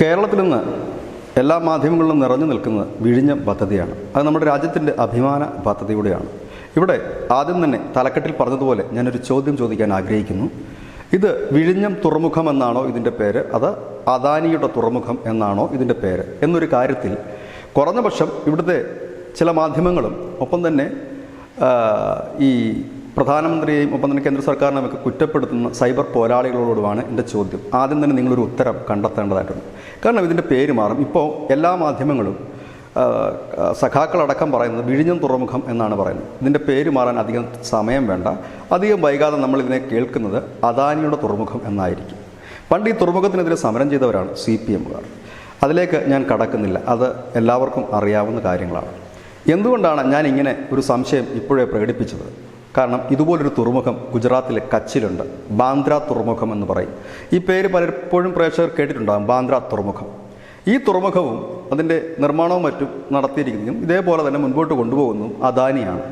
കേരളത്തിൽ നിന്ന് എല്ലാ മാധ്യമങ്ങളിലും നിറഞ്ഞു നിൽക്കുന്നത് വിഴിഞ്ഞം പദ്ധതിയാണ്. അത് നമ്മുടെ രാജ്യത്തിൻ്റെ അഭിമാന പദ്ധതി കൂടിയാണ്. ഇവിടെ ആദ്യം തന്നെ തലക്കെട്ടിൽ പറഞ്ഞതുപോലെ ഞാനൊരു ചോദ്യം ചോദിക്കാൻ ആഗ്രഹിക്കുന്നു. ഇത് വിഴിഞ്ഞം തുറമുഖം എന്നാണോ ഇതിൻ്റെ പേര്, അത് അദാനിയുടെ തുറമുഖം എന്നാണോ ഇതിൻ്റെ പേര് എന്നൊരു കാര്യത്തിൽ കുറഞ്ഞ പക്ഷം ഇവിടുത്തെ ചില മാധ്യമങ്ങളും ഒപ്പം തന്നെ ഈ പ്രധാനമന്ത്രിയെയും ഒപ്പം തന്നെ കേന്ദ്ര സർക്കാരിനെയും ഒക്കെ കുറ്റപ്പെടുത്തുന്ന സൈബർ പോരാളികളോടുമാണ് എൻ്റെ ചോദ്യം. ആദ്യം തന്നെ നിങ്ങളൊരു ഉത്തരം കണ്ടെത്തേണ്ടതായിട്ടുണ്ട്. കാരണം ഇതിൻ്റെ പേര് മാറും. ഇപ്പോൾ എല്ലാ മാധ്യമങ്ങളും സഖാക്കളടക്കം പറയുന്നത് വിഴിഞ്ഞം തുറമുഖം എന്നാണ് പറയുന്നത്. ഇതിൻ്റെ പേര് മാറാൻ അധികം സമയം വേണ്ട. അധികം വൈകാതെ നമ്മളിതിനെ കേൾക്കുന്നത് അദാനിയുടെ തുറമുഖം എന്നായിരിക്കും. പണ്ട് ഈ തുറമുഖത്തിനെതിരെ സമരം ചെയ്തവരാണ് CPMകാർ. അതിലേക്ക് ഞാൻ കടക്കുന്നില്ല, അത് എല്ലാവർക്കും അറിയാവുന്ന കാര്യങ്ങളാണ്. എന്തുകൊണ്ടാണ് ഞാൻ ഇങ്ങനെ ഒരു സംശയം ഇപ്പോഴേ പ്രകടിപ്പിച്ചത്? കാരണം ഇതുപോലൊരു തുറമുഖം ഗുജറാത്തിലെ കച്ചിലുണ്ട്. ബാന്ദ്ര തുറമുഖം എന്ന് പറയും. ഈ പേര് പലപ്പോഴും പ്രേക്ഷകർ കേട്ടിട്ടുണ്ടാകും, ബാന്ദ്ര തുറമുഖം. ഈ തുറമുഖവും അതിൻ്റെ നിർമ്മാണവും മറ്റും നടത്തിയിരിക്കുന്നതും ഇതേപോലെ തന്നെ മുൻപോട്ട് കൊണ്ടുപോകുന്നു അദാനിയാണ്.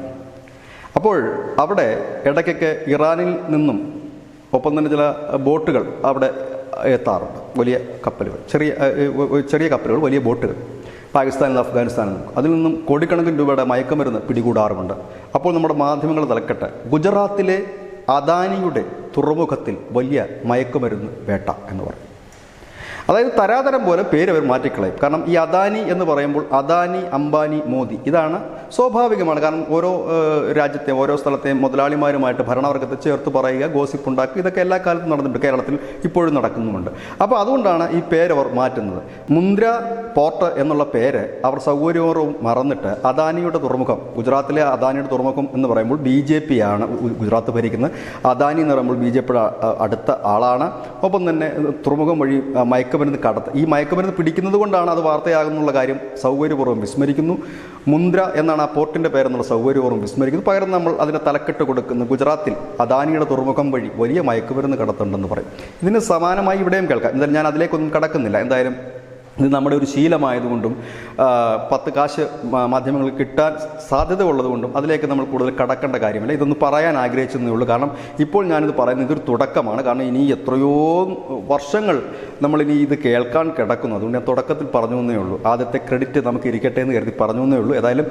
അപ്പോൾ അവിടെ ഇടയ്ക്കൊക്കെ ഇറാനിൽ നിന്നും ഒപ്പം തന്നെ ചില ബോട്ടുകൾ അവിടെ എത്താറുണ്ട്. വലിയ കപ്പലുകൾ, ചെറിയ കപ്പലുകൾ, വലിയ ബോട്ടുകൾ പാകിസ്ഥാനിൽ നിന്ന് അഫ്ഗാനിസ്ഥാനിൽ നിന്നും. അതിൽ നിന്നും കോടിക്കണക്കിന് രൂപയുടെ മയക്കുമരുന്ന് പിടികൂടാറുമുണ്ട്. അപ്പോൾ നമ്മുടെ മാധ്യമങ്ങൾ തലക്കെട്ട് ഗുജറാത്തിലെ അദാനിയുടെ തുറമുഖത്തിൽ വലിയ മയക്കുമരുന്ന് വേട്ട എന്ന് പറയും. അതായത് തരാതരം പോലെ പേര് അവർ മാറ്റിക്കളയും. കാരണം ഈ അദാനി എന്ന് പറയുമ്പോൾ അദാനി, അംബാനി, മോദി ഇതാണ് സ്വാഭാവികമാണ്. കാരണം ഓരോ രാജ്യത്തെയും ഓരോ സ്ഥലത്തെയും മുതലാളിമാരുമായിട്ട് ഭരണവർഗത്തെ ചേർത്ത് പറയുക, ഗോസിപ്പ് ഉണ്ടാക്കുക, ഇതൊക്കെ എല്ലാ കാലത്തും നടന്നിട്ടുണ്ട്. കേരളത്തിൽ ഇപ്പോഴും നടക്കുന്നുമുണ്ട്. അപ്പോൾ അതുകൊണ്ടാണ് ഈ പേര് അവർ മാറ്റുന്നത്. മുന്ദ്ര പോർട്ട് എന്നുള്ള പേര് അവർ സൗകര്യപൂർവ്വം മറന്നിട്ട് അദാനിയുടെ തുറമുഖം, ഗുജറാത്തിലെ അദാനിയുടെ തുറമുഖം എന്ന് പറയുമ്പോൾ BJP ആണ് ഗുജറാത്ത് ഭരിക്കുന്നത്. അദാനി എന്ന് പറയുമ്പോൾ BJP അടുത്ത ആളാണ്. ഒപ്പം തന്നെ തുറമുഖം വഴി മയക്കുമരുന്ന് കടത്ത്, ഈ മയക്കുമരുന്ന് പിടിക്കുന്നത് കൊണ്ടാണ് അത് വാർത്തയാകുന്നുള്ള കാര്യം സൗകര്യപൂർവ്വം വിസ്മരിക്കുന്നു. മുന്ദ്ര എന്നാണ് ആ പോർട്ടിൻ്റെ പേരെന്നുള്ള സൗകര്യപൂർവ്വം വിസ്മരിക്കുന്നു. പകരം നമ്മൾ അതിൻ്റെ തലക്കെട്ട് കൊടുക്കുന്നു ഗുജറാത്തിൽ അദാനിയുടെ തുറമുഖം വഴി വലിയ മയക്കുമരുന്ന് കടത്തുണ്ടെന്ന് പറയും. ഇതിന് സമാനമായി ഇവിടെയും കേൾക്കാം. എന്തായാലും ഞാൻ അതിലേക്കൊന്നും കടക്കുന്നില്ല. എന്തായാലും ഇത് നമ്മുടെ ഒരു ശീലമായതുകൊണ്ടും 10 കാശ് മാധ്യമങ്ങൾക്ക് കിട്ടാൻ സാധ്യത ഉള്ളതുകൊണ്ടും അതിലേക്ക് നമ്മൾ കൂടുതൽ കടക്കേണ്ട കാര്യമില്ല. ഇതൊന്ന് പറയാൻ ആഗ്രഹിച്ചതേ ഉള്ളൂ. കാരണം ഇപ്പോൾ ഞാനിത് പറയുന്നത് ഇതൊരു തുടക്കമാണ്. കാരണം ഇനി എത്രയോ വർഷങ്ങൾ നമ്മളിനി ഇത് കേൾക്കാൻ കിടക്കുന്നു. അതുകൊണ്ട് ഞാൻ തുടക്കത്തിൽ പറഞ്ഞു എന്നേ ഉള്ളൂ. ആദ്യത്തെ ക്രെഡിറ്റ് നമുക്ക് ഇരിക്കട്ടെ എന്ന് കരുതി പറഞ്ഞു എന്നേ ഉള്ളൂ. ഏതായാലും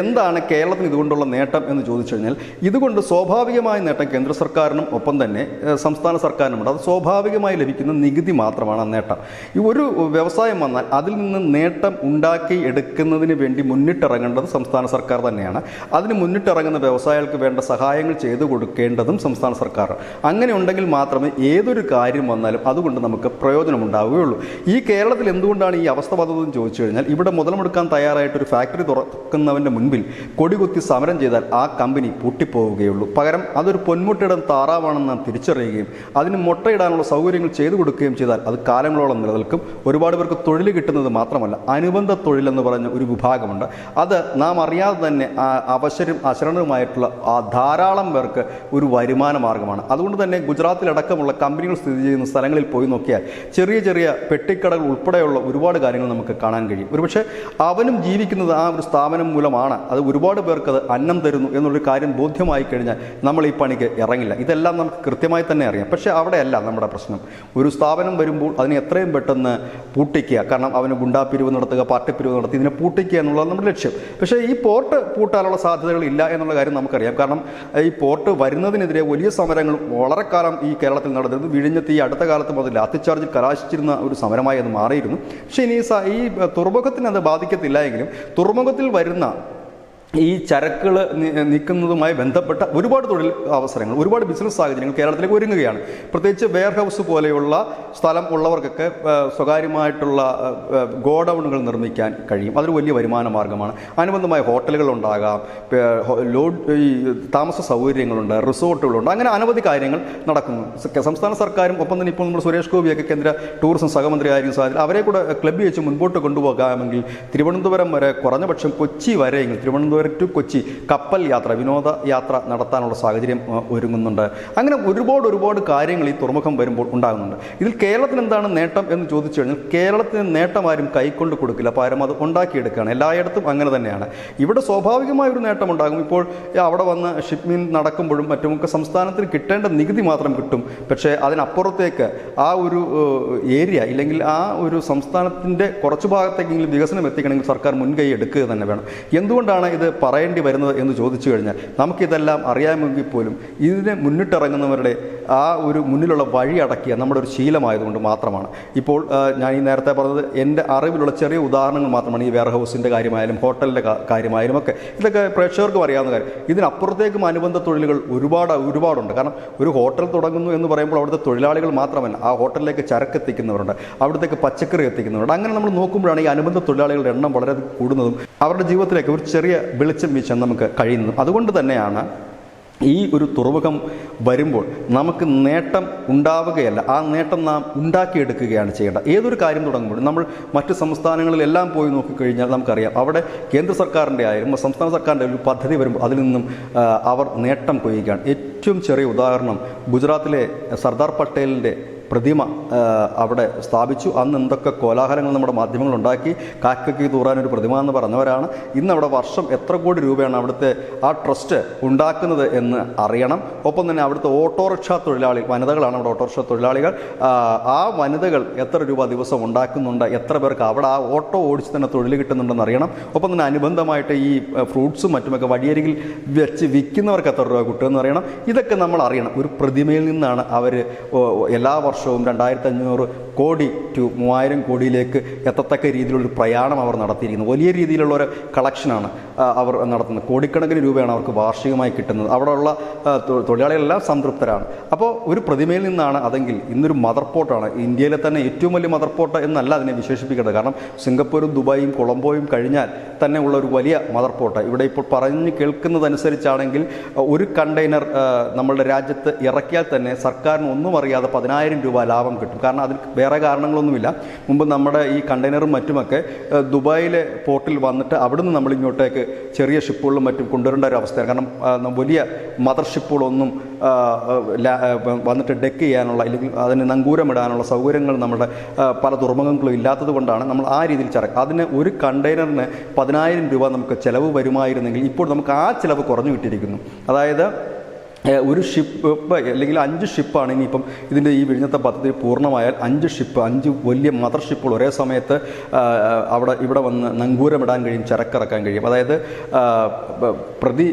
എന്താണ് കേരളത്തിന് ഇതുകൊണ്ടുള്ള നേട്ടം എന്ന് ചോദിച്ചു കഴിഞ്ഞാൽ, ഇതുകൊണ്ട് സ്വാഭാവികമായ നേട്ടം കേന്ദ്ര സർക്കാരിനും ഒപ്പം തന്നെ സംസ്ഥാന സർക്കാരിനുമുണ്ട്. അത് സ്വാഭാവികമായി ലഭിക്കുന്ന നികുതി മാത്രമാണ് ആ നേട്ടം. ഈ ഒരു വ്യവസായം വന്നാൽ അതിൽ നിന്ന് നേട്ടം ഉണ്ടാക്കി എടുക്കുന്നതിന് വേണ്ടി മുന്നിട്ടിറങ്ങേണ്ടത് സംസ്ഥാന സർക്കാർ തന്നെയാണ്. അതിന് മുന്നിട്ടിറങ്ങുന്ന വ്യവസായികൾക്ക് വേണ്ട സഹായങ്ങൾ ചെയ്തു കൊടുക്കേണ്ടതും സംസ്ഥാന സർക്കാർ. അങ്ങനെ ഉണ്ടെങ്കിൽ മാത്രമേ ഏതൊരു കാര്യം വന്നാലും അതുകൊണ്ട് നമുക്ക് പ്രയോജനമുണ്ടാവുകയുള്ളൂ. ഈ കേരളത്തിൽ എന്തുകൊണ്ടാണ് ഈ അവസ്ഥ വന്നതെന്ന് ചോദിച്ചു കഴിഞ്ഞാൽ, ഇവിടെ മുതലെടുക്കാൻ തയ്യാറായിട്ടൊരു ഫാക്ടറി തുറക്കുന്നവൻ്റെ മുൻപിൽ കൊടികുത്തി സമരം ചെയ്താൽ ആ കമ്പനി പൂട്ടിപ്പോവുകയുള്ളൂ. പകരം അതൊരു പൊന്മുട്ടയിടാൻ താറാവാണെന്ന് നാം തിരിച്ചറിയുകയും അതിന് മുട്ടയിടാനുള്ള സൗകര്യങ്ങൾ ചെയ്തു കൊടുക്കുകയും ചെയ്താൽ അത് കാലങ്ങളോളം നിലനിൽക്കും. ഒരുപാട് പേർക്ക് തൊഴിൽ കിട്ടുന്നത് മാത്രമല്ല, അനുബന്ധ തൊഴിലെന്ന് പറഞ്ഞ ഒരു വിഭാഗമുണ്ട്. അത് നാം അറിയാതെ തന്നെ അവശരും അശരണരുമായിട്ടുള്ള ധാരാളം പേർക്ക് ഒരു വരുമാന മാർഗമാണ്. അതുകൊണ്ട് തന്നെ ഗുജറാത്തിലടക്കമുള്ള കമ്പനികൾ സ്ഥിതി ചെയ്യുന്ന സ്ഥലങ്ങളിൽ പോയി നോക്കിയാൽ ചെറിയ ചെറിയ പെട്ടിക്കടകൾ ഉൾപ്പെടെയുള്ള ഒരുപാട് കാര്യങ്ങൾ നമുക്ക് കാണാൻ കഴിയും. ഒരുപക്ഷെ അവനും ജീവിക്കുന്നത് ആ ഒരു സ്ഥാപനം മൂലമാണ്. അത് ഒരുപാട് പേർക്ക് അത് അന്നം തരുന്നു എന്നുള്ളൊരു കാര്യം ബോധ്യമായി കഴിഞ്ഞാൽ നമ്മൾ ഈ പണിക്ക് ഇറങ്ങില്ല. ഇതെല്ലാം നമുക്ക് കൃത്യമായി തന്നെ അറിയാം. പക്ഷേ അവിടെയല്ല നമ്മുടെ പ്രശ്നം. ഒരു സ്ഥാപനം വരുമ്പോൾ അതിനെ എത്രയും പെട്ടെന്ന് പൂട്ടിക്കുക. കാരണം അവന് ഗുണ്ടാപ്പിരിവ് നടത്തുക, പാർട്ടി പിരിവ് നടത്തി ഇതിനെ പൂട്ടിക്കുക എന്നുള്ളതാണ് നമ്മുടെ ലക്ഷ്യം. പക്ഷേ ഈ പോർട്ട് പൂട്ടാനുള്ള സാധ്യതകൾ ഇല്ല എന്നുള്ള കാര്യം നമുക്കറിയാം. കാരണം ഈ പോർട്ട് വരുന്നതിനെതിരെ വലിയ സമരങ്ങൾ വളരെ കാലം ഈ കേരളത്തിൽ നടന്നിരുന്നു. വിഴിഞ്ഞത്ത് ഈ അടുത്ത കാലത്ത് മുതൽ ലാത്തിച്ചാർജിൽ കലാശിച്ചിരുന്ന ഒരു സമരമായി അത് മാറിയിരുന്നു. പക്ഷേ ഇനി ഈ തുറമുഖത്തിന് അത് ബാധിക്കത്തില്ല എങ്കിലും തുറമുഖത്തിൽ വരുന്ന ഈ ചരക്കുകൾ നീക്കുന്നതുമായി ബന്ധപ്പെട്ട ഒരുപാട് തൊഴിൽ അവസരങ്ങൾ, ഒരുപാട് ബിസിനസ് സാഹചര്യങ്ങൾ കേരളത്തിലേക്ക് ഒരുങ്ങുകയാണ്. പ്രത്യേകിച്ച് വെയർ ഹൗസ് പോലെയുള്ള സ്ഥലം ഉള്ളവർക്കൊക്കെ സ്വകാര്യമായിട്ടുള്ള ഗോഡൗണുകൾ നിർമ്മിക്കാൻ കഴിയും. അതൊരു വലിയ വരുമാന മാർഗ്ഗമാണ്. അനുബന്ധമായ ഹോട്ടലുകൾ ഉണ്ടാകാം, ഈ താമസ സൗകര്യങ്ങളുണ്ട്, റിസോർട്ടുകളുണ്ട്. അങ്ങനെ അനവധി കാര്യങ്ങൾ നടക്കുന്നു. സംസ്ഥാന സർക്കാരും ഒപ്പം തന്നെ ഇപ്പോൾ നമ്മൾ സുരേഷ് ഗോപിയൊക്കെ കേന്ദ്ര ടൂറിസം സഹമന്ത്രി ആയിരിക്കും സാധ്യത, അവരെ കൂടെ ക്ലബ്ബ് വെച്ച് മുൻപോട്ട് കൊണ്ടുപോകാമെങ്കിൽ തിരുവനന്തപുരം വരെ, കുറഞ്ഞ പക്ഷം കൊച്ചി വരെയെങ്കിൽ, തിരുവനന്തപുരം തിരുവനന്തപുരം ടു കൊച്ചി കപ്പൽ യാത്ര, വിനോദ യാത്ര നടത്താനുള്ള സാഹചര്യം ഒരുങ്ങുന്നുണ്ട്. അങ്ങനെ ഒരുപാട് കാര്യങ്ങൾ ഈ തുറമുഖം വരുമ്പോൾ ഉണ്ടാകുന്നുണ്ട്. ഇതിൽ കേരളത്തിന് എന്താണ് നേട്ടം എന്ന് ചോദിച്ചു കഴിഞ്ഞാൽ കേരളത്തിന് നേട്ടം ആരും കൈക്കൊണ്ട് കൊടുക്കില്ല, പകരം അത് ഉണ്ടാക്കിയെടുക്കുകയാണ്. എല്ലായിടത്തും അങ്ങനെ തന്നെയാണ്. ഇവിടെ സ്വാഭാവികമായൊരു നേട്ടം ഉണ്ടാകും. ഇപ്പോൾ അവിടെ വന്ന് ഷിപ്മെന്റ് നടക്കുമ്പോഴും മറ്റുമൊക്കെ സംസ്ഥാനത്തിന് കിട്ടേണ്ട നികുതി മാത്രം കിട്ടും. പക്ഷേ അതിനപ്പുറത്തേക്ക് ആ ഒരു ഏരിയ ഇല്ലെങ്കിൽ ആ ഒരു സംസ്ഥാനത്തിൻ്റെ കുറച്ച് ഭാഗത്തേക്കെങ്കിലും വികസനം എത്തിക്കണമെങ്കിൽ സർക്കാർ മുൻകൈ എടുക്കുക തന്നെ വേണം. എന്തുകൊണ്ടാണ് ഇത് പറയേണ്ടി വരുന്നത് എന്ന് ചോദിച്ചു കഴിഞ്ഞാൽ നമുക്കിതെല്ലാം അറിയാമെങ്കിൽ പോലും ഇതിനെ മുന്നിട്ടിറങ്ങുന്നവരുടെ ആ ഒരു മുന്നിലുള്ള വഴി അടക്കിയ നമ്മുടെ ഒരു ശീലമായതുകൊണ്ട് മാത്രമാണ്. ഇപ്പോൾ ഞാൻ ഈ നേരത്തെ പറഞ്ഞത് എൻ്റെ അറിവിലുള്ള ചെറിയ ഉദാഹരണങ്ങൾ മാത്രമാണ്. ഈ വെയർ ഹൗസിൻ്റെ കാര്യമായാലും ഹോട്ടലിൻ്റെ കാര്യമായാലും ഒക്കെ ഇതൊക്കെ പ്രേക്ഷകർക്കും അറിയാവുന്ന കാര്യം. ഇതിനപ്പുറത്തേക്കും അനുബന്ധ തൊഴിലുകൾ ഒരുപാടുണ്ട്. കാരണം ഒരു ഹോട്ടൽ തുടങ്ങുന്നു എന്ന് പറയുമ്പോൾ അവിടുത്തെ തൊഴിലാളികൾ മാത്രമല്ല, ആ ഹോട്ടലിലേക്ക് ചരക്ക് എത്തിക്കുന്നവരുണ്ട്, അവിടത്തേക്ക് പച്ചക്കറി എത്തിക്കുന്നവരുണ്ട്. അങ്ങനെ നമ്മൾ നോക്കുമ്പോഴാണ് ഈ അനുബന്ധ തൊഴിലാളികളുടെ എണ്ണം വളരെ കൂടുന്നതും അവരുടെ ജീവിതത്തിലേക്ക് ഒരു ചെറിയ വെളിച്ചം വീശാൻ നമുക്ക് കഴിയുന്നതും. അതുകൊണ്ട് തന്നെയാണ് ഈ ഒരു തുറമുഖം വരുമ്പോൾ നമുക്ക് നേട്ടം ഉണ്ടാവുകയല്ല, ആ നേട്ടം നാം ഉണ്ടാക്കിയെടുക്കുകയാണ് ചെയ്യേണ്ടത്. ഏതൊരു കാര്യം തുടങ്ങുമ്പോഴും നമ്മൾ മറ്റ് സംസ്ഥാനങ്ങളിലെല്ലാം പോയി നോക്കിക്കഴിഞ്ഞാൽ നമുക്കറിയാം, അവിടെ കേന്ദ്ര സർക്കാരിൻ്റെ ആയാലും സംസ്ഥാന സർക്കാരിൻ്റെ ഒരു പദ്ധതി വരുമ്പോൾ അതിൽ നിന്നും അവർ നേട്ടം കൊയ്യുകയാണ്. ഏറ്റവും ചെറിയ ഉദാഹരണം ഗുജറാത്തിലെ സർദാർ പട്ടേലിൻ്റെ പ്രതിമ അവിടെ സ്ഥാപിച്ചു. അന്ന് എന്തൊക്കെ കോലാഹലങ്ങൾ നമ്മുടെ മാധ്യമങ്ങളുണ്ടാക്കി. കാക്കയ്ക്ക് തൂറാനൊരു പ്രതിമ എന്ന് പറഞ്ഞവരാണ്. ഇന്ന് അവിടെ വർഷം എത്ര കോടി രൂപയാണ് അവിടുത്തെ ആ ട്രസ്റ്റ് ഉണ്ടാക്കുന്നത് എന്ന് അറിയണം. ഒപ്പം തന്നെ അവിടുത്തെ ഓട്ടോറിക്ഷ തൊഴിലാളി വനിതകളാണ് അവിടെ ഓട്ടോറിക്ഷ തൊഴിലാളികൾ. ആ വനിതകൾ എത്ര രൂപ ദിവസം ഉണ്ടാക്കുന്നുണ്ട്, എത്ര പേർക്ക് അവിടെ ആ ഓട്ടോ ഓടിച്ച് തന്നെ തൊഴിൽ കിട്ടുന്നുണ്ടെന്ന് അറിയണം. ഒപ്പം തന്നെ അനുബന്ധമായിട്ട് ഈ ഫ്രൂട്ട്സും മറ്റുമൊക്കെ വഴിയരികിൽ വെച്ച് വിൽക്കുന്നവർക്ക് എത്ര രൂപ കിട്ടുമെന്ന് അറിയണം. ഇതൊക്കെ നമ്മൾ അറിയണം. ഒരു പ്രതിമയിൽ നിന്നാണ് അവർ എല്ലാ വർഷവും 2500 കോടി ടു 3000 കോടിയിലേക്ക് എത്തത്തക്ക രീതിയിലുള്ളൊരു പ്രയാണം അവർ നടത്തിയിരിക്കുന്നത്. വലിയ രീതിയിലുള്ള ഒരു കളക്ഷനാണ് അവർ നടത്തുന്നത്. കോടിക്കണക്കിന് രൂപയാണ് അവർക്ക് വാർഷികമായി കിട്ടുന്നത്. അവിടെയുള്ള തൊഴിലാളികളെല്ലാം സംതൃപ്തരാണ്. അപ്പോൾ ഒരു പ്രതിമയിൽ നിന്നാണ് അതെങ്കിൽ ഇന്നൊരു മദർ പോർട്ടാണ്. ഇന്ത്യയിലെ തന്നെ ഏറ്റവും വലിയ മദർ പോർട്ട് എന്നല്ല അതിനെ വിശേഷിപ്പിക്കേണ്ടത്. കാരണം സിംഗപ്പൂരും ദുബായും കൊളംബോയും കഴിഞ്ഞാൽ തന്നെ ഉള്ള ഒരു വലിയ മദർ പോർട്ട്. ഇവിടെ ഇപ്പോൾ പറഞ്ഞു കേൾക്കുന്നതനുസരിച്ചാണെങ്കിൽ ഒരു കണ്ടെയ്നർ നമ്മളുടെ രാജ്യത്ത് ഇറക്കിയാൽ തന്നെ സർക്കാരിന് ഒന്നും അറിയാതെ 10,000 രൂപ ലാഭം കിട്ടും. കാരണം അതിൽ വേറെ കാരണങ്ങളൊന്നുമില്ല. മുമ്പ് നമ്മുടെ ഈ കണ്ടെയ്നറും മറ്റുമൊക്കെ ദുബായിലെ പോർട്ടിൽ വന്നിട്ട് അവിടുന്ന് നമ്മൾ ഇങ്ങോട്ടേക്ക് ചെറിയ ഷിപ്പുകളിലും മറ്റും കൊണ്ടുവരേണ്ട ഒരു അവസ്ഥയാണ്. കാരണം വലിയ മദർ ഷിപ്പുകളൊന്നും വന്നിട്ട് ഡെക്ക് ചെയ്യാനുള്ള അല്ലെങ്കിൽ അതിന് നങ്കൂരമിടാനുള്ള സൗകര്യങ്ങൾ നമ്മുടെ പല തുറമുഖങ്ങളും ഇല്ലാത്തത് കൊണ്ടാണ് നമ്മൾ ആ രീതിയിൽ ചരക്ക്. അതിന് ഒരു കണ്ടെയ്നറിന് 10,000 രൂപ നമുക്ക് ചിലവ് വരുമായിരുന്നെങ്കിൽ ഇപ്പോൾ നമുക്ക് ആ ചിലവ് കുറഞ്ഞു കിട്ടിയിരിക്കുന്നു. അതായത് ഒരു ഷിപ്പ് അല്ലെങ്കിൽ 5 ഷിപ്പാണ് ഇനിയിപ്പം ഇതിൻ്റെ ഈ വിഴിഞ്ഞത്തെ പദ്ധതി പൂർണ്ണമായാൽ 5 ഷിപ്പ്, 5 വലിയ മദർ ഷിപ്പുകൾ ഒരേ സമയത്ത് ഇവിടെ വന്ന് നങ്കൂരമിടാൻ കഴിയും, ചരക്കിറക്കാൻ കഴിയും. അതായത് പ്രതി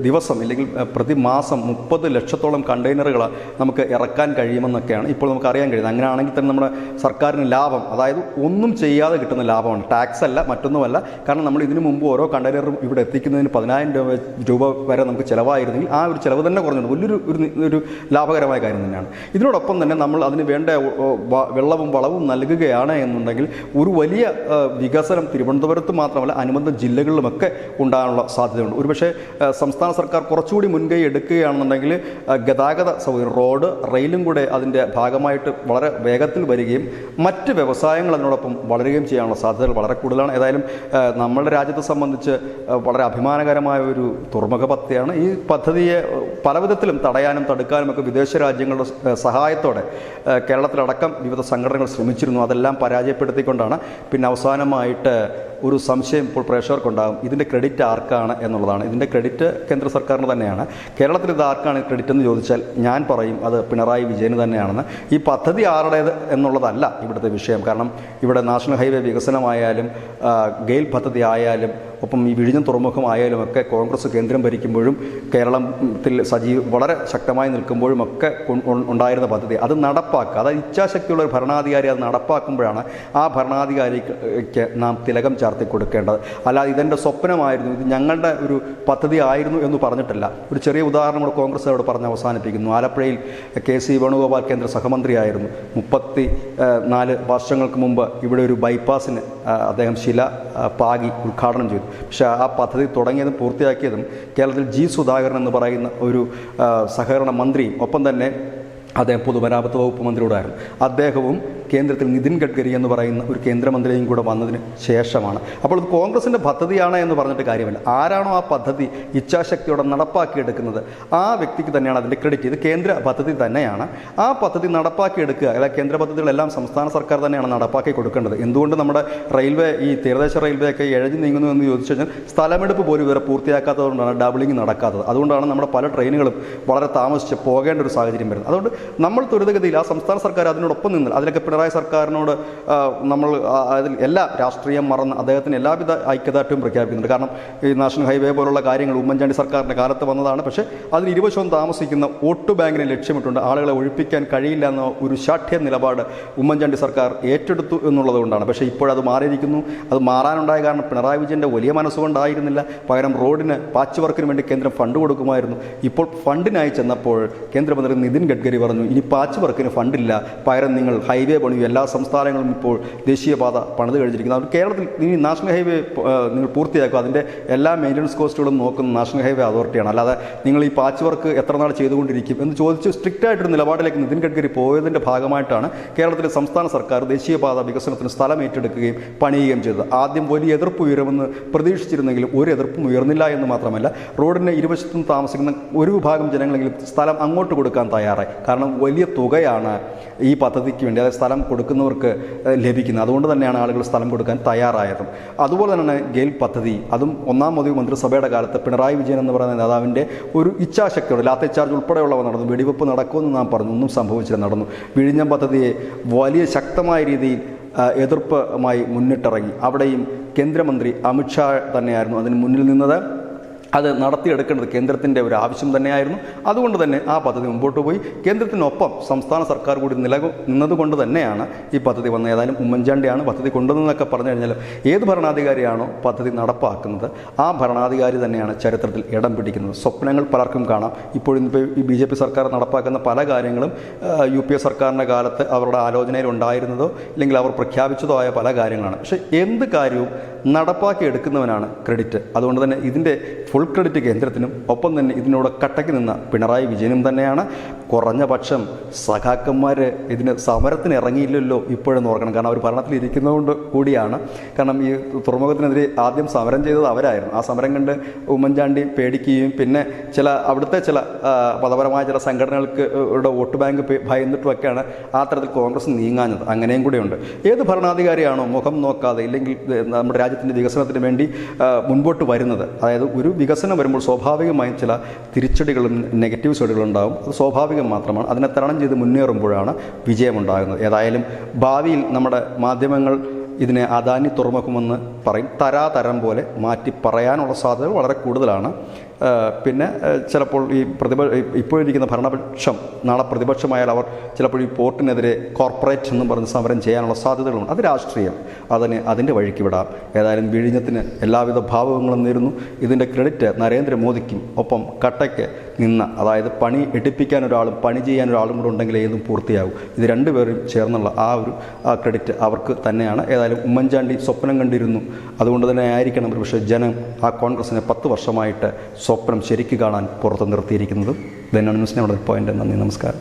ദിവസം അല്ലെങ്കിൽ പ്രതി മാസം 30 ലക്ഷത്തോളം കണ്ടെയ്നറുകൾ നമുക്ക് ഇറക്കാൻ കഴിയുമെന്നൊക്കെയാണ് ഇപ്പോൾ നമുക്ക് അറിയാൻ കഴിയുന്നത്. അങ്ങനെയാണെങ്കിൽ തന്നെ നമ്മുടെ സർക്കാരിന് ലാഭം, അതായത് ഒന്നും ചെയ്യാതെ കിട്ടുന്ന ലാഭമാണ്, ടാക്സ് അല്ല മറ്റൊന്നുമല്ല. കാരണം നമ്മൾ ഇതിനു മുമ്പ് ഓരോ കണ്ടെയ്നറും ഇവിടെ എത്തിക്കുന്നതിന് 10,000 രൂപ വരെ നമുക്ക് ചിലവായിരുന്നെങ്കിൽ ആ ഒരു ചിലവ് തന്നെ കുറഞ്ഞു. വലിയൊരു ലാഭകരമായ കാര്യം തന്നെയാണ്. ഇതിനോടൊപ്പം തന്നെ നമ്മൾ അതിന് വേണ്ട വെള്ളവും വളവും നൽകുകയാണ് എന്നുണ്ടെങ്കിൽ ഒരു വലിയ വികസനം തിരുവനന്തപുരത്ത് മാത്രമല്ല അനുബന്ധ ജില്ലകളിലുമൊക്കെ ഉണ്ടാകാനുള്ള സാധ്യതയുണ്ട്. ഒരുപക്ഷെ സംസ്ഥാന സർക്കാർ കുറച്ചുകൂടി മുൻകൈ എടുക്കുകയാണെന്നുണ്ടെങ്കിൽ ഗതാഗത സൗകര്യം, റോഡ്, റെയിലും കൂടെ അതിൻ്റെ ഭാഗമായിട്ട് വളരെ വേഗത്തിൽ വരികയും മറ്റ് വ്യവസായങ്ങൾ അതിനോടൊപ്പം വളരുകയും ചെയ്യാനുള്ള സാധ്യതകൾ വളരെ കൂടുതലാണ്. ഏതായാലും നമ്മുടെ രാജ്യത്തെ സംബന്ധിച്ച് വളരെ അഭിമാനകരമായ ഒരു തുറമുഖ പദ്ധതിയാണ്. ഈ പദ്ധതിയെ പലവിധത്തിലും തടയാനും തടുക്കാനും ഒക്കെ വിദേശ രാജ്യങ്ങളുടെ സഹായത്തോടെ കേരളത്തിലടക്കം വിവിധ സംഘടനകൾ ശ്രമിച്ചിരുന്നു. അതെല്ലാം പരാജയപ്പെടുത്തിക്കൊണ്ടാണ് പിന്നെ അവസാനമായിട്ട് ഒരു സംശയം ഇപ്പോൾ പ്രേക്ഷകർക്കുണ്ടാകും, ഇതിൻ്റെ ക്രെഡിറ്റ് ആർക്കാണ് എന്നുള്ളതാണ്. ഇതിൻ്റെ ക്രെഡിറ്റ് കേന്ദ്ര സർക്കാരിന് തന്നെയാണ്. കേരളത്തിൽ ഇത് ആർക്കാണ് ക്രെഡിറ്റ് എന്ന് ചോദിച്ചാൽ ഞാൻ പറയും അത് പിണറായി വിജയന് തന്നെയാണെന്ന്. ഈ പദ്ധതി ആരുടേത് എന്നുള്ളതല്ല ഇവിടുത്തെ വിഷയം. കാരണം ഇവിടെ നാഷണൽ ഹൈവേ വികസനമായാലും ഗെയിൽ പദ്ധതി ആയാലും ഒപ്പം ഈ വിഴിഞ്ഞം തുറമുഖം ആയാലും ഒക്കെ കോൺഗ്രസ് കേന്ദ്രം ഭരിക്കുമ്പോഴും കേരളത്തിൽ വളരെ ശക്തമായി നിൽക്കുമ്പോഴുമൊക്കെ ഉണ്ടായിരുന്ന പദ്ധതി അത് നടപ്പാക്കുക, അതായത് ഇച്ഛാശക്തിയുള്ള ഒരു ഭരണാധികാരി അത് നടപ്പാക്കുമ്പോഴാണ് ആ ഭരണാധികാരിക്ക് നാം തിലകം ചാർത്തി കൊടുക്കേണ്ടത്. അല്ലാതെ ഇതെൻ്റെ സ്വപ്നമായിരുന്നു, ഇത് ഞങ്ങളുടെ ഒരു പദ്ധതി ആയിരുന്നു എന്ന് പറഞ്ഞിട്ടില്ല. ഒരു ചെറിയ ഉദാഹരണം കൂടെ കോൺഗ്രസ്സോട് പറഞ്ഞ് അവസാനിപ്പിക്കുന്നു. ആലപ്പുഴയിൽ KC വേണുഗോപാൽ കേന്ദ്ര സഹമന്ത്രിയായിരുന്നു. 34 വർഷങ്ങൾക്ക് മുമ്പ് ഇവിടെ ഒരു ബൈപ്പാസിന് അദ്ദേഹം ശില പാകി ഉദ്ഘാടനം ചെയ്തു. പക്ഷേ ആ പദ്ധതി തുടങ്ങിയതും പൂർത്തിയാക്കിയതും കേരളത്തിൽ G. സുധാകരൻ എന്ന് പറയുന്ന ഒരു സഹകരണ മന്ത്രിയും ഒപ്പം തന്നെ അദ്ദേഹം പൊതുമരാമത്ത് വകുപ്പ് മന്ത്രിയോടായിരുന്നു. അദ്ദേഹവും കേന്ദ്രത്തിൽ നിതിൻ ഗഡ്കരി എന്ന് പറയുന്ന ഒരു കേന്ദ്രമന്ത്രിയും കൂടെ വന്നതിന് ശേഷമാണ്. അപ്പോൾ ഇത് കോൺഗ്രസിൻ്റെ പദ്ധതിയാണ് എന്ന് പറഞ്ഞിട്ട് കാര്യമില്ല. ആരാണോ ആ പദ്ധതി ഇച്ഛാശക്തിയോടെ നടപ്പാക്കിയെടുക്കുന്നത് ആ വ്യക്തിക്ക് തന്നെയാണ് അതിൻ്റെ ക്രെഡിറ്റ്. ഇത് കേന്ദ്ര പദ്ധതി തന്നെയാണ്. ആ പദ്ധതി നടപ്പാക്കിയെടുക്കുക, അല്ലെങ്കിൽ കേന്ദ്ര പദ്ധതികളെല്ലാം സംസ്ഥാന സർക്കാർ തന്നെയാണ് നടപ്പാക്കി കൊടുക്കേണ്ടത്. എന്തുകൊണ്ട് നമ്മുടെ റെയിൽവേ, ഈ തീരദേശ റെയിൽവേ ഒക്കെ ഇഴഞ്ഞു നീങ്ങുന്നു എന്ന് ചോദിച്ചു കഴിഞ്ഞാൽ സ്ഥലമെടുപ്പ് പോലും ഇവരെ പൂർത്തിയാക്കാത്തതുകൊണ്ടാണ് ഡബിളിംഗ് നടക്കാത്തത്. അതുകൊണ്ടാണ് നമ്മുടെ പല ട്രെയിനുകളും വളരെ താമസിച്ച് പോകേണ്ട ഒരു സാഹചര്യം വരുന്നത്. അതുകൊണ്ട് നമ്മൾ ത്വരിതഗതിയിൽ ആ സംസ്ഥാന സർക്കാർ അതിനോടൊപ്പം നിന്ന്, അതിലൊക്കെ പിണറായി സർക്കാരിനോട് നമ്മൾ അതിൽ എല്ലാ രാഷ്ട്രീയം മറന്ന് അദ്ദേഹത്തിന് എല്ലാവിധ ഐക്യദാർഢ്യവും പ്രഖ്യാപിക്കുന്നുണ്ട്. കാരണം ഈ നാഷണൽ ഹൈവേ പോലുള്ള കാര്യങ്ങൾ ഉമ്മൻചാണ്ടി സർക്കാരിൻ്റെ കാലത്ത് വന്നതാണ്. പക്ഷേ അതിന് ഇരുവശവും താമസിക്കുന്ന വോട്ട് ബാങ്കിനെ ലക്ഷ്യമിട്ടുണ്ട് ആളുകളെ ഒഴിപ്പിക്കാൻ കഴിയില്ല എന്ന ഒരു ശാഠ്യ നിലപാട് ഉമ്മൻചാണ്ടി സർക്കാർ ഏറ്റെടുത്തു എന്നുള്ളത് കൊണ്ടാണ്. പക്ഷേ ഇപ്പോഴത് മാറിയിരിക്കുന്നു. അത് മാറാനുണ്ടായ കാരണം പിണറായി വിജയൻ്റെ വലിയ മനസ്സുകൊണ്ടായിരുന്നില്ല. പകരം റോഡിന് പാച്ച് വർക്കിന് വേണ്ടി കേന്ദ്രം ഫണ്ട് കൊടുക്കുമായിരുന്നു. ഇപ്പോൾ ഫണ്ടിനായി ചെന്നപ്പോൾ കേന്ദ്രമന്ത്രി നിതിൻ ഗഡ്കരി പറഞ്ഞു, ഇനി പാച്ച് വർക്കിന് ഫണ്ടില്ല, പകരം നിങ്ങൾ ഹൈവേ പണിയും. എല്ലാ സംസ്ഥാനങ്ങളും ഇപ്പോൾ ദേശീയപാത പണിത് കഴിഞ്ഞിരിക്കുന്നു. അതുകൊണ്ട് കേരളത്തിൽ ഇനി നാഷണൽ ഹൈവേ നിങ്ങൾ പൂർത്തിയാക്കും. അതിൻ്റെ എല്ലാ മെയിൻ്റനൻസ് കോസ്റ്റുകളും നോക്കുന്ന നാഷണൽ ഹൈവേ അതോറിറ്റിയാണ്. അല്ലാതെ നിങ്ങൾ ഈ പാച്ച് വർക്ക് എത്ര നാൾ ചെയ്തുകൊണ്ടിരിക്കും എന്ന് ചോദിച്ച് സ്ട്രിക്റ്റായിട്ടൊരു നിലപാടിലേക്ക് നിതിൻ ഗഡ്കരി പോയതിൻ്റെ ഭാഗമായിട്ടാണ് കേരളത്തിലെ സംസ്ഥാന സർക്കാർ ദേശീയപാത വികസനത്തിന് സ്ഥലം ഏറ്റെടുക്കുകയും പണിയുകയും ചെയ്തത്. ആദ്യം വലിയ എതിർപ്പ് ഉയരുമെന്ന് പ്രതീക്ഷിച്ചിരുന്നെങ്കിലും ഒരു എതിർപ്പും ഉയർന്നില്ല എന്ന് മാത്രമല്ല, റോഡിൻ്റെ ഇരുവശത്തും താമസിക്കുന്ന ഒരു വിഭാഗം ജനങ്ങളെങ്കിലും സ്ഥലം അങ്ങോട്ട് കൊടുക്കാൻ തയ്യാറായി. കാരണം വലിയ തുകയാണ് ഈ പദ്ധതിക്ക് വേണ്ടി, അതായത് സ്ഥലം കൊടുക്കുന്നവർക്ക് ലഭിക്കുന്നത്. അതുകൊണ്ട് തന്നെയാണ് ആളുകൾ സ്ഥലം കൊടുക്കാൻ തയ്യാറായതും. അതുപോലെ തന്നെ ഗെയിൽ പദ്ധതി, അതും ഒന്നാം മോദി മന്ത്രിസഭയുടെ കാലത്ത് പിണറായി വിജയൻ എന്ന് പറയുന്ന നേതാവിൻ്റെ ഒരു ഇച്ഛാശക്തിയോടെ ലാത്തി ചാർജ് ഉൾപ്പെടെയുള്ളവ നടന്നു. വെടിവെപ്പ് നടക്കുമെന്ന് നാം പറഞ്ഞു, ഒന്നും സംഭവിച്ചില്ല, നടന്നു. വിഴിഞ്ഞം പദ്ധതിയെ വലിയ ശക്തമായ രീതിയിൽ എതിർപ്പുമായി മുന്നിട്ടിറങ്ങി. അവിടെയും കേന്ദ്രമന്ത്രി അമിത്ഷാ തന്നെയായിരുന്നു അതിന് മുന്നിൽ നിന്നത്. അത് നടത്തിയെടുക്കേണ്ടത് കേന്ദ്രത്തിൻ്റെ ഒരു ആവശ്യം തന്നെയായിരുന്നു. അതുകൊണ്ട് തന്നെ ആ പദ്ധതി മുമ്പോട്ട് പോയി. കേന്ദ്രത്തിനൊപ്പം സംസ്ഥാന സർക്കാർ കൂടി നിന്നതുകൊണ്ട് തന്നെയാണ് ഈ പദ്ധതി വന്നത്. ഏതായാലും ഉമ്മൻചാണ്ടിയാണ് പദ്ധതി കൊണ്ടുവന്നതെന്നൊക്കെ പറഞ്ഞു കഴിഞ്ഞാൽ ഏത് ഭരണാധികാരിയാണോ പദ്ധതി നടപ്പാക്കുന്നത് ആ ഭരണാധികാരി തന്നെയാണ് ചരിത്രത്തിൽ ഇടം പിടിക്കുന്നത്. സ്വപ്നങ്ങൾ പലർക്കും കാണാം. ഇപ്പോഴിപ്പോൾ ഈ BJP സർക്കാർ നടപ്പാക്കുന്ന പല കാര്യങ്ങളും UPA സർക്കാരിൻ്റെ കാലത്ത് അവരുടെ ആലോചനയിൽ ഉണ്ടായിരുന്നതോ ഇല്ലെങ്കിൽ അവർ പ്രഖ്യാപിച്ചതോ ആയ പല കാര്യങ്ങളാണ്. പക്ഷേ എന്ത് കാര്യവും നടപ്പാക്കി എടുക്കുന്നവനാണ് ക്രെഡിറ്റ്. അതുകൊണ്ട് തന്നെ ഇതിൻ്റെ ഫുൾ ക്രെഡിറ്റ് കേന്ദ്രത്തിനും ഒപ്പം തന്നെ ഇതിനോട് കട്ടയ്ക്ക് നിന്ന പിണറായി വിജയനും തന്നെയാണ്. കുറഞ്ഞ പക്ഷം സഖാക്കന്മാർ ഇതിന് സമരത്തിന് ഇറങ്ങിയില്ലല്ലോ ഇപ്പോഴെന്ന് ഓർക്കണം. കാരണം അവർ ഭരണത്തിൽ ഇരിക്കുന്നതുകൊണ്ട് കൂടിയാണ്. കാരണം ഈ തുറമുഖത്തിനെതിരെ ആദ്യം സമരം ചെയ്തത് അവരായിരുന്നു. ആ സമരം കണ്ട് ഉമ്മൻചാണ്ടി പേടിക്കുകയും പിന്നെ അവിടുത്തെ ചില മതപരമായ ചില സംഘടനകൾക്ക് വോട്ട് ബാങ്ക് ഭയന്നിട്ടുമൊക്കെയാണ് ആ തരത്തിൽ കോൺഗ്രസ് നീങ്ങാഞ്ഞത്. അങ്ങനെയും കൂടെയുണ്ട്. ഏത് ഭരണാധികാരിയാണോ മുഖം നോക്കാതെ ഇല്ലെങ്കിൽ നമ്മുടെ രാജ്യത്തിൻ്റെ വികസനത്തിന് വേണ്ടി മുൻപോട്ട് വരുന്നത്, അതായത് ഒരു വികസനം വരുമ്പോൾ സ്വാഭാവികമായും ചില തിരിച്ചടികളും നെഗറ്റീവ് സൈഡുകളും ഉണ്ടാകും. അത് സ്വാഭാവികം മാത്രമാണ്. അതിനെ തരണം ചെയ്ത് മുന്നേറുമ്പോഴാണ് വിജയമുണ്ടാകുന്നത്. ഏതായാലും ഭാവിയിൽ നമ്മുടെ മാധ്യമങ്ങൾ ഇതിനെ അദാനി തുറമുഖമെന്ന് പറയും. തരാതരം പോലെ മാറ്റി പറയാനുള്ള സാധ്യതകൾ വളരെ കൂടുതലാണ്. പിന്നെ ചിലപ്പോൾ ഇപ്പോഴിരിക്കുന്ന ഭരണപക്ഷം നാളെ പ്രതിപക്ഷമായാൽ അവർ ചിലപ്പോൾ ഈ പോർട്ടിനെതിരെ കോർപ്പറേറ്റ് എന്നും പറഞ്ഞ് സമരം ചെയ്യാനുള്ള സാധ്യതകളുണ്ട്. അത് രാഷ്ട്രീയം, അതിൻ്റെ വഴിക്ക് വിടാം. ഏതായാലും വിഴിഞ്ഞത്തിന് എല്ലാവിധ ഭാവങ്ങളും നേരുന്നു. ഇതിൻ്റെ ക്രെഡിറ്റ് നരേന്ദ്രമോദിക്കും ഒപ്പം കട്ടയ്ക്ക് നിന്ന, അതായത് പണി എടുപ്പിക്കാൻ ഒരാളും പണി ചെയ്യാൻ ഒരാളും കൂടെ ഉണ്ടെങ്കിൽ ഏതും പൂർത്തിയാകും. ഇത് രണ്ടുപേരും ചേർന്നുള്ള ആ ക്രെഡിറ്റ് അവർക്ക് തന്നെയാണ്. ഏതായാലും ഉമ്മൻചാണ്ടി സ്വപ്നം കണ്ടിരുന്നു. അതുകൊണ്ട് തന്നെ ആയിരിക്കണം പക്ഷേ ജനം ആ കോൺഗ്രസിനെ 10 വർഷമായിട്ട് സ്വപ്നം ശരിക്ക് കാണാൻ പുറത്ത് നിർത്തിയിരിക്കുന്നതും. ഇതെന്നാണ് ന്യൂസിനെ അവിടെ പോയിൻ്റ്. നന്ദി, നമസ്കാരം.